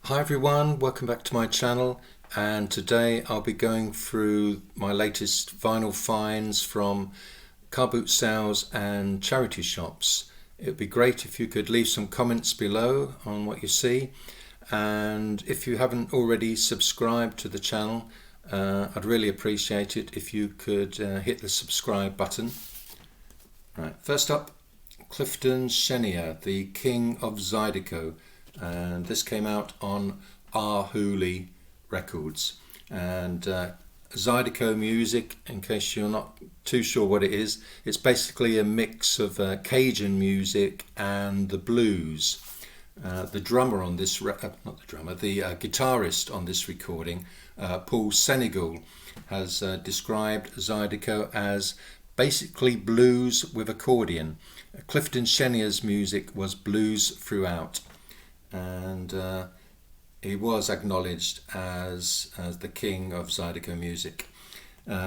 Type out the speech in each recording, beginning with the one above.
Hi everyone, welcome back to my channel, and today I'll be going through my latest vinyl finds from car boot sales and charity shops. It would be great if you could leave some comments below on what you see, and if you haven't already subscribed to the channel, I'd really appreciate it if you could hit the subscribe button. Right, first up, Clifton Chenier, the king of Zydeco. And this came out on Arhoolie records, and Zydeco music, in case you're not too sure what it is, it's basically a mix of Cajun music and the blues. The drummer on this guitarist on this recording, Paul Senegal, has described Zydeco as basically blues with accordion. Clifton Chenier's music was blues throughout, and he was acknowledged as the king of Zydeco music.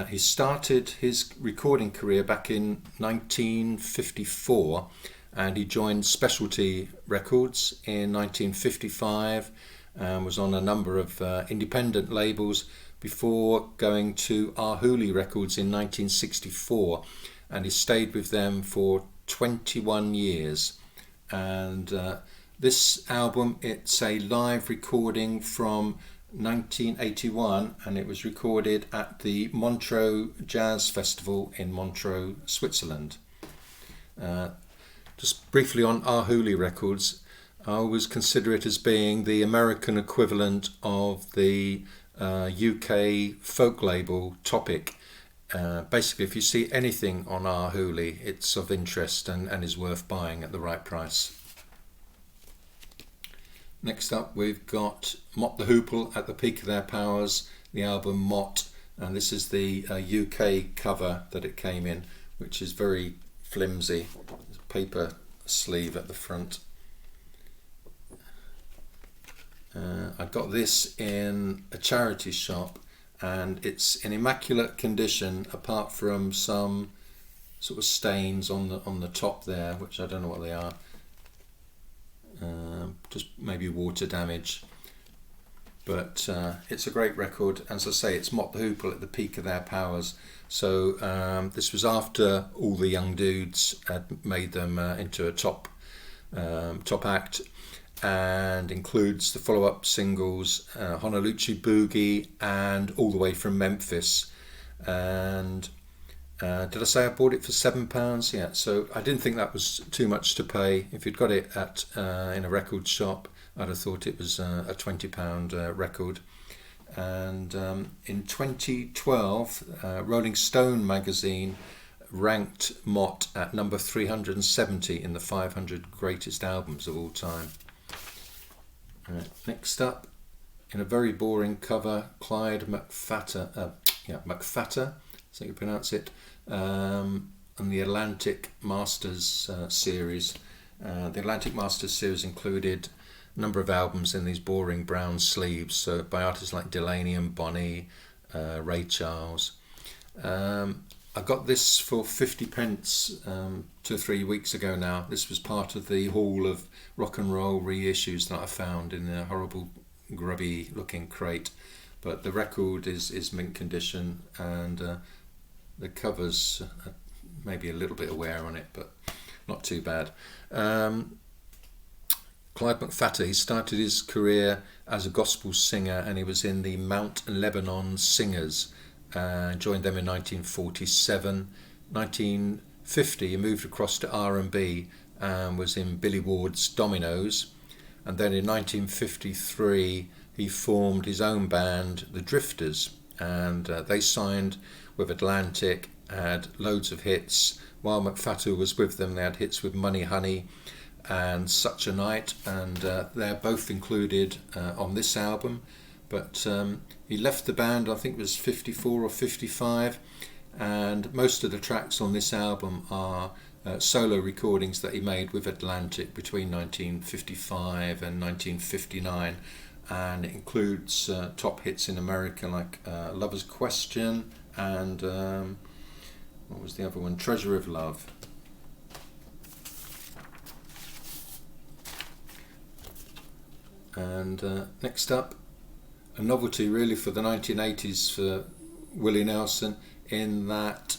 He started his recording career back in 1954, and he joined Specialty Records in 1955 and was on a number of independent labels before going to Arhoolie Records in 1964, and he stayed with them for 21 years. And this album, it's a live recording from 1981, and it was recorded at the Montreaux Jazz Festival in Montreaux, Switzerland. Just briefly on Arhoolie Records, I always consider it as being the American equivalent of the UK folk label Topic. Basically, if you see anything on Arhoolie, it's of interest and is worth buying at the right price. Next up, we've got Mott The Hoople at the peak of their powers, the album Mott, and this is the UK cover that it came in, which is very flimsy. There's a paper sleeve at the front. I got this in a charity shop, and it's in immaculate condition apart from some sort of stains on the top there, which I don't know what they are. Just maybe water damage, but it's a great record. As I say, it's Mott The Hoople at the peak of their powers, so this was after all the young dudes had made them into a top act, and includes the follow-up singles Honolulu Boogie and All the Way From Memphis. And did I say I bought it for £7? Yeah, so I didn't think that was too much to pay. If you'd got it at in a record shop, I'd have thought it was a £20 record. And in 2012, Rolling Stone magazine ranked Mott at number 370 in the 500 greatest albums of all time. Right, next up, in a very boring cover, Clyde McFatter, so you pronounce it, and the Atlantic Masters series. The Atlantic Masters series included a number of albums in these boring brown sleeves, so by artists like Delaney and Bonnie, Ray Charles. I got this for 50p 2 or 3 weeks ago now. This was part of the haul of rock and roll reissues that I found in a horrible grubby looking crate, but the record is mint condition, and the covers maybe a little bit of wear on it, but not too bad. Clyde McFatter, he started his career as a gospel singer, and he was in the Mount Lebanon Singers, joined them in 1947. 1950 he moved across to R&B and was in Billy Ward's Dominoes, and then in 1953 he formed his own band, The Drifters, and they signed with Atlantic, had loads of hits. While McFatter was with them, they had hits with Money Honey and Such a Night, and they're both included on this album. But he left the band, I think it was 54 or 55, and most of the tracks on this album are solo recordings that he made with Atlantic between 1955 and 1959, and it includes top hits in America like Lover's Question and what was the other one? Treasure of Love. And next up, a novelty really for the 1980s for Willie Nelson, in that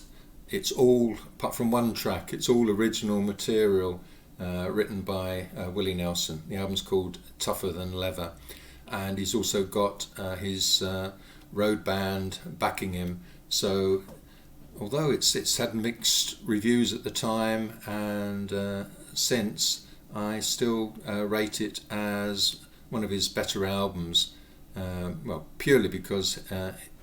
it's all, apart from one track, it's all original material written by Willie Nelson. The album's called Tougher Than Leather, and he's also got his road band backing him. So although it's had mixed reviews at the time and since, I still rate it as one of his better albums. Well, purely because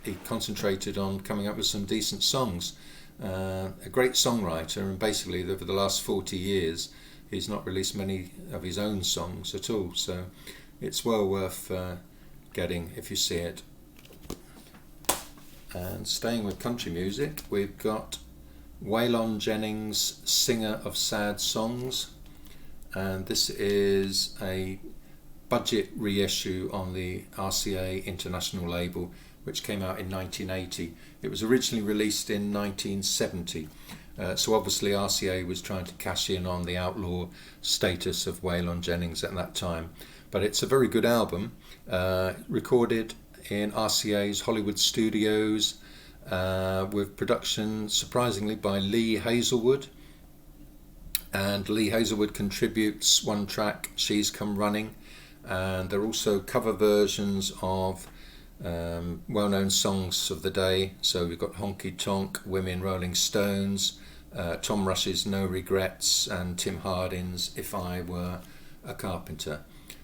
he concentrated on coming up with some decent songs. A great songwriter, and basically over the last 40 years he's not released many of his own songs at all, so it's well worth getting if you see it. And staying with country music, we've got Waylon Jennings' Singer of Sad Songs, and this is a budget reissue on the RCA International label, which came out in 1980. It was originally released in 1970, so obviously RCA was trying to cash in on the outlaw status of Waylon Jennings at that time. But it's a very good album, recorded in RCA's Hollywood studios, with production surprisingly by Lee Hazelwood. And Lee Hazelwood contributes one track, She's Come Running, and there are also cover versions of well-known songs of the day. So we've got Honky Tonk, Women, Rolling Stones, Tom Rush's No Regrets, and Tim Hardin's If I Were a Carpenter.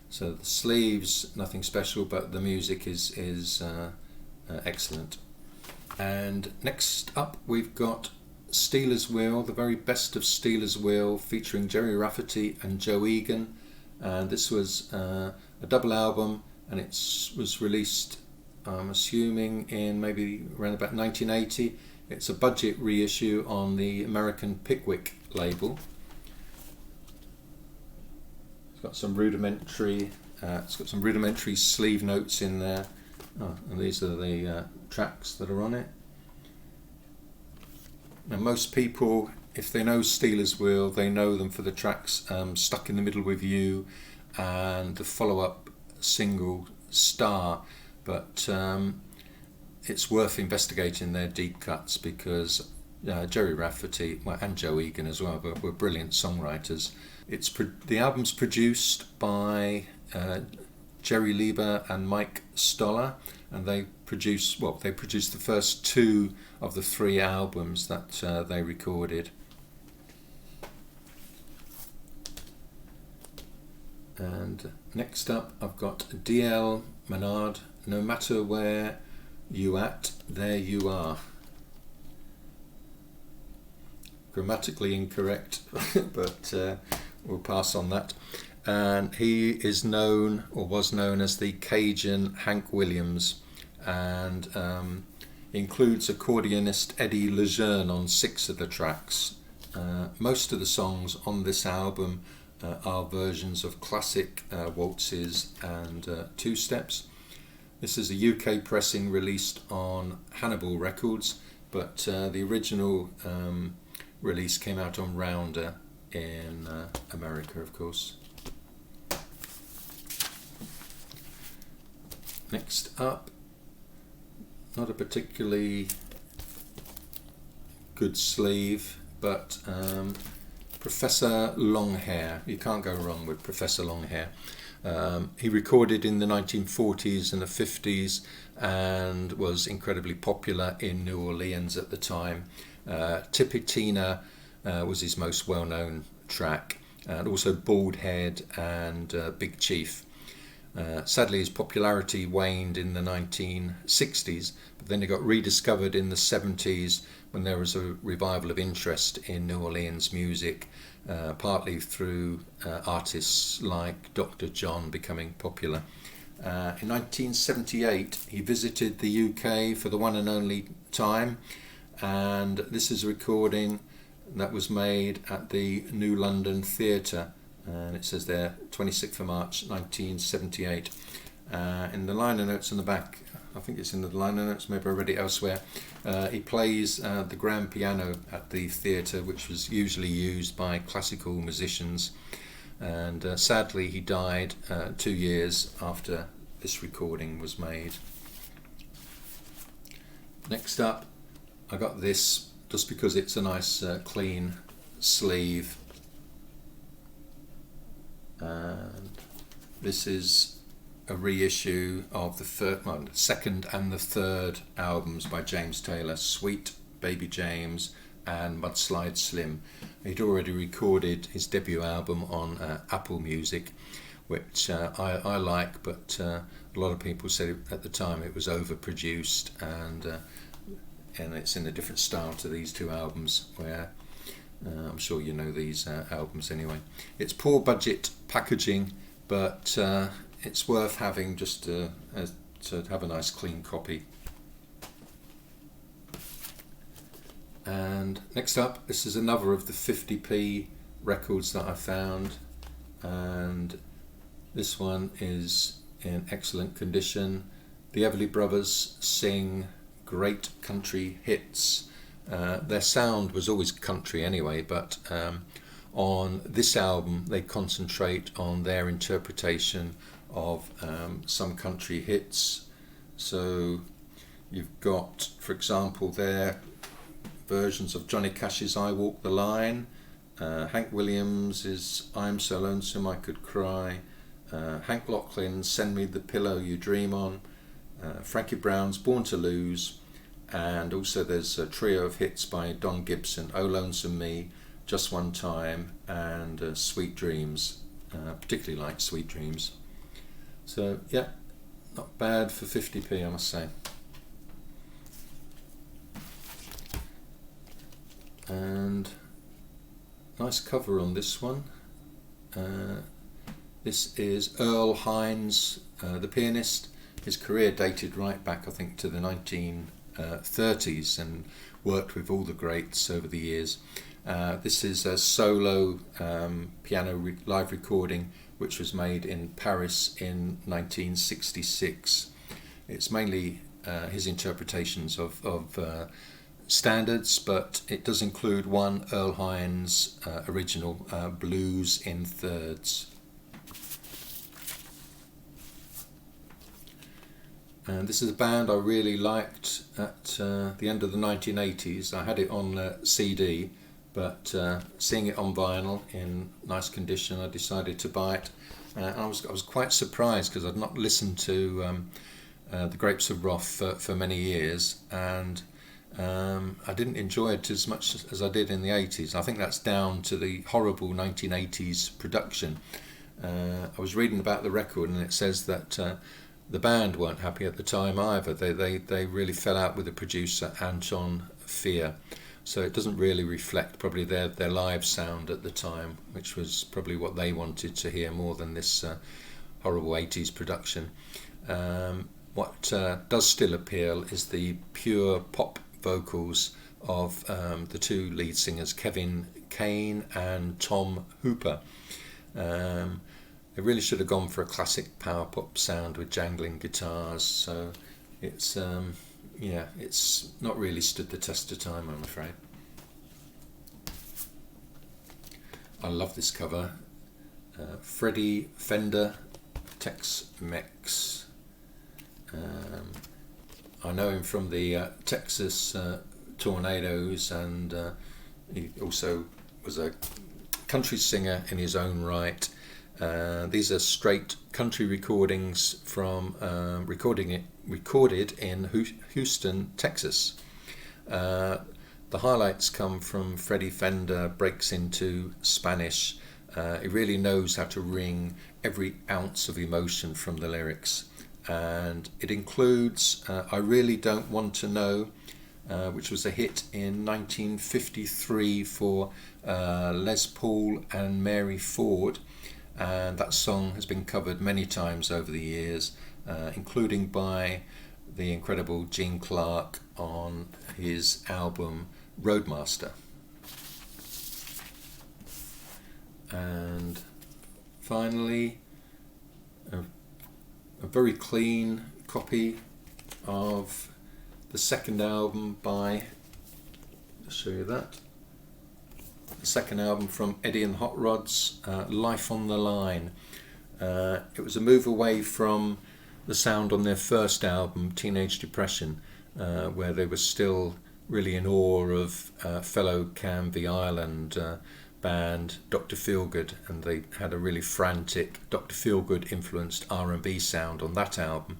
So the sleeves, nothing special, but the music is excellent. And next up we've got Stealers Wheel, the very best of Stealers Wheel, featuring Jerry Rafferty and Joe Egan. And this was a double album, and it was released, I'm assuming, in maybe around about 1980. It's a budget reissue on the American Pickwick label. It's got some rudimentary sleeve notes in there. And these are the tracks that are on it. Now, most people, if they know Stealers Wheel, they know them for the tracks Stuck in the Middle with You and the follow-up single Star, but it's worth investigating their deep cuts, because Jerry Rafferty, and Joe Egan as well, were brilliant songwriters. The album's produced by Jerry Lieber and Mike Stoller, and they produced the first two of the three albums that they recorded. And next up I've got D.L. Menard, No Matter Where You At, There You Are. Grammatically incorrect, but we'll pass on that. And he is known, or was known, as the Cajun Hank Williams, and includes accordionist Eddie Lejeune on 6 of the tracks. Most of the songs on this album are versions of classic waltzes and two-steps. This is a UK pressing released on Hannibal Records, but the original release came out on Rounder in America, of course. Next up, not a particularly good sleeve, but Professor Longhair. You can't go wrong with Professor Longhair. He recorded in the 1940s and the 50s and was incredibly popular in New Orleans at the time. Tipitina was his most well-known track, and also Bald Head and Big Chief. Sadly, his popularity waned in the 1960s, but then it got rediscovered in the 70s when there was a revival of interest in New Orleans music, partly through artists like Dr. John becoming popular. In 1978, he visited the UK for the one and only time, and this is a recording that was made at the New London Theatre. And it says there 26th of March 1978. In the liner notes on the back, I think it's in the liner notes, maybe I read it elsewhere, he plays the grand piano at the theatre, which was usually used by classical musicians. and sadly he died 2 years after this recording was made. Next up, I got this just because it's a nice clean sleeve, and this is a reissue of the second and the third albums by James Taylor, Sweet Baby James and Mudslide Slim. He'd already recorded his debut album on Apple Music, which I like, but a lot of people said at the time it was overproduced, and it's in a different style to these two albums, where I'm sure you know these albums anyway. It's poor budget packaging, but it's worth having just to have a nice clean copy. And next up, this is another of the 50p records that I found, and this one is in excellent condition. The Everly Brothers sing great country hits. Their sound was always country anyway, but on this album they concentrate on their interpretation of some country hits. So you've got, for example, their versions of Johnny Cash's I Walk the Line, Hank Williams' I'm So Lonesome I Could Cry, Hank Locklin's Send Me the Pillow You Dream On, Frankie Brown's Born to Lose, and also there's a trio of hits by Don Gibson, Oh Lonesome Me, Just One Time, and Sweet Dreams. Particularly like Sweet Dreams. So yeah, not bad for 50p, I must say. And nice cover on this one. This is Earl Hines, the pianist. His career dated right back, I think, to the 1930s, and worked with all the greats over the years. This is a solo piano live recording which was made in Paris in 1966. It's mainly his interpretations of standards, but it does include one Earl Hines original, Blues in Thirds. And this is a band I really liked at the end of the 1980s. I had it on CD, but seeing it on vinyl in nice condition, I decided to buy it. I was quite surprised because I'd not listened to The Grapes of Wrath for many years, and I didn't enjoy it as much as I did in the 80s. I think that's down to the horrible 1980s production. I was reading about the record, and it says that the band weren't happy at the time either. They really fell out with the producer, Anton Fier. So it doesn't really reflect probably their live sound at the time, which was probably what they wanted to hear more than this horrible 80s production. What does still appeal is the pure pop vocals of the two lead singers, Kevin Kane and Tom Hooper. They really should have gone for a classic power pop sound with jangling guitars. So it's it's not really stood the test of time, I'm afraid. I love this cover. Freddie Fender, Tex-Mex. I know him from the Texas Tornadoes, and he also was a country singer in his own right. These are straight country recordings from recorded in Houston, Texas. The highlights come from Freddie Fender breaks into Spanish. He really knows how to wring every ounce of emotion from the lyrics, and it includes I Really Don't Want to Know, which was a hit in 1953 for Les Paul and Mary Ford, and that song has been covered many times over the years, including by the incredible Gene Clark on his album Roadmaster. And finally, a very clean copy of the second album by, I'll show you that, the second album from Eddie and the Hot Rods, Life on the Line. It was a move away from the sound on their first album, Teenage Depression, where they were still really in awe of fellow Canvey Island band Dr. Feelgood, and they had a really frantic Dr. Feelgood influenced R&B sound on that album.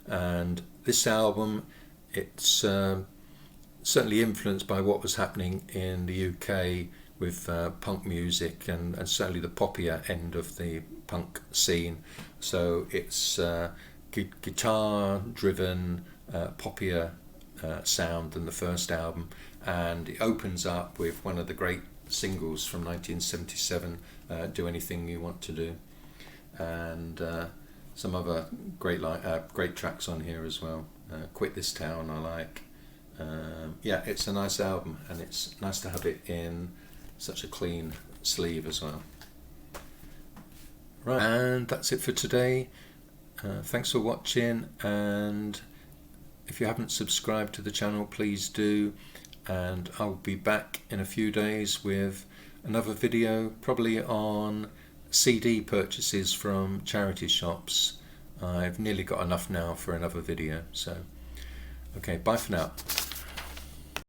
And this album, it's certainly influenced by what was happening in the UK with punk music and certainly the poppier end of the punk scene. So it's guitar driven, poppier sound than the first album, and it opens up with one of the great singles from 1977, Do Anything You Want to Do, and some other great tracks on here as well. Quit This Town I like. Yeah, it's a nice album, and it's nice to have it in such a clean sleeve as well. Right, and that's it for today. Thanks for watching, and if you haven't subscribed to the channel, please do, and I'll be back in a few days with another video, probably on CD purchases from charity shops. I've nearly got enough now for another video, so okay, bye for now.